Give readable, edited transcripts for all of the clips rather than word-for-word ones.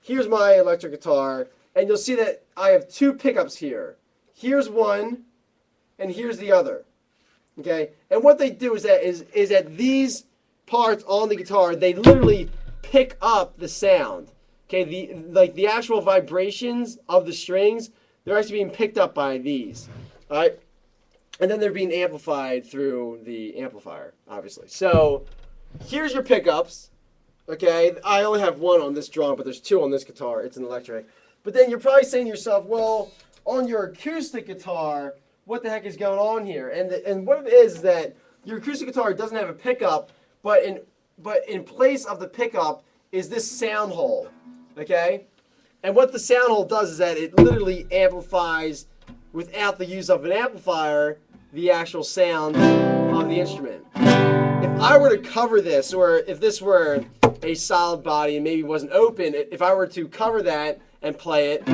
here's my electric guitar, and you'll see that I have two pickups here. Here's one, and here's the other. Okay, and what they do is that these parts on the guitar, they literally pick up the sound. Okay, the actual vibrations of the strings, they're actually being picked up by these. All right, and then they're being amplified through the amplifier, obviously. So here's your pickups. Okay, I only have one on this drum, but there's two on this guitar. It's an electric. But then you're probably saying to yourself, well, on your acoustic guitar, what the heck is going on here? And what it is that your acoustic guitar doesn't have a pickup, but in place of the pickup is this sound hole. Okay? And what the sound hole does is that it literally amplifies, without the use of an amplifier, the actual sound of the instrument. If I were to cover this, or if this were a solid body and maybe wasn't open, if I were to cover that and play it,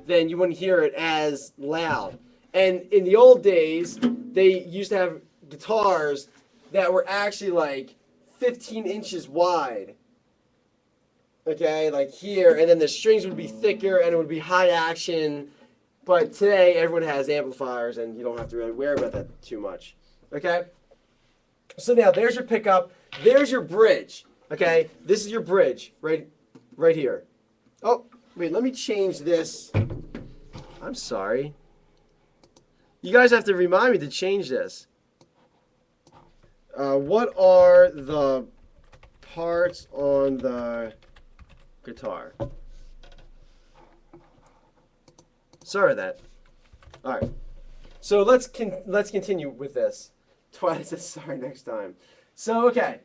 then you wouldn't hear it as loud. And in the old days, they used to have guitars that were actually like 15 inches wide. Okay, like here, and then the strings would be thicker and it would be high action. But today, everyone has amplifiers and you don't have to really worry about that too much. Okay? So now, there's your pickup. There's your bridge. Okay? This is your bridge right here. Oh, wait, let me change this. I'm sorry. You guys have to remind me to change this. What are the parts on the guitar? Sorry that. All right. So let's continue with this. Twice says sorry next time. So okay,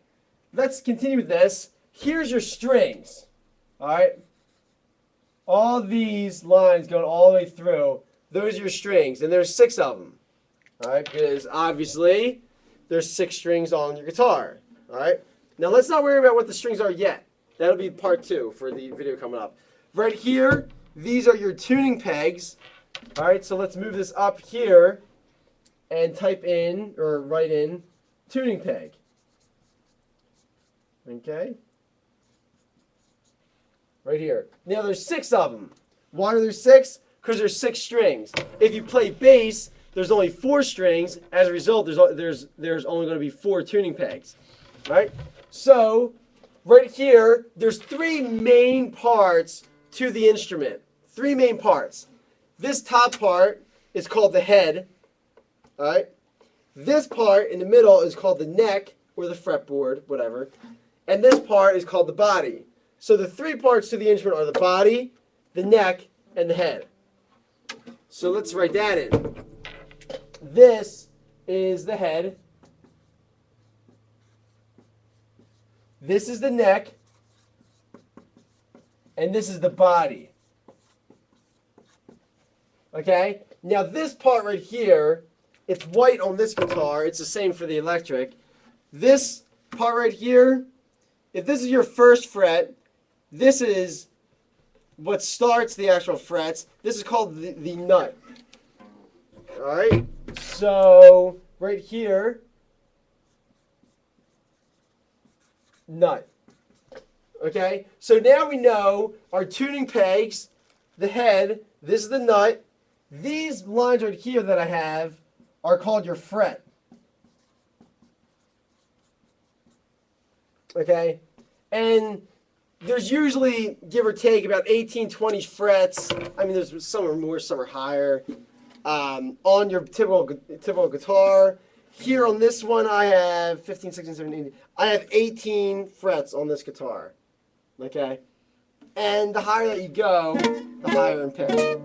let's continue with this. Here's your strings. All right. All these lines going all the way through. Those are your strings, and there's 6 of them. All right, because obviously there's 6 strings on your guitar. All right. Now let's not worry about what the strings are yet. That'll be part 2 for the video coming up. Right here, these are your tuning pegs. All right, so let's move this up here and type in or write in tuning peg. Okay. Right here. Now there's 6 of them. Why are there 6? Because there's 6 strings. If you play bass, there's only 4 strings. As a result, there's only going to be 4 tuning pegs. Right? So right here, there's 3 main parts to the instrument. 3 main parts. This top part is called the head. All right? This part in the middle is called the neck or the fretboard, whatever. And this part is called the body. So the 3 parts to the instrument are the body, the neck, and the head. So let's write that in. This is the head. This is the neck. And this is the body. Okay? Now this part right here, it's white on this guitar. It's the same for the electric. This part right here, if this is your first fret, this is what starts the actual frets. This is called the nut. All right? So right here, nut. Okay? So now we know our tuning pegs, the head, this is the nut. These lines right here that I have are called your fret. Okay? And there's usually, give or take, about 18, 20 frets. I mean, there's some are more, some are higher. On your typical guitar. Here on this one, I have 15, 16, 17, 18. I have 18 frets on this guitar. Okay? And the higher that you go, the higher in pitch.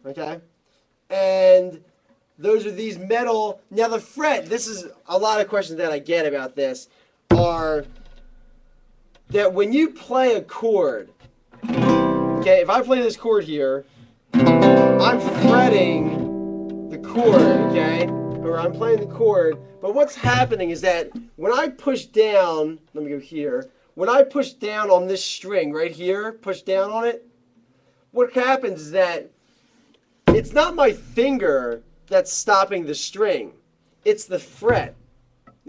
Okay? And those are these metal. Now the fret, this is a lot of questions that I get about this, are that when you play a chord, okay, if I play this chord here, I'm fretting the chord, okay? Or I'm playing the chord, but what's happening is that when I push down, let me go here, when I push down on this string right here, push down on it, what happens is that it's not my finger that's stopping the string. It's the fret,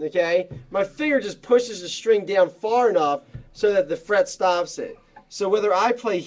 okay? My finger just pushes the string down far enough so that the fret stops it. So whether I play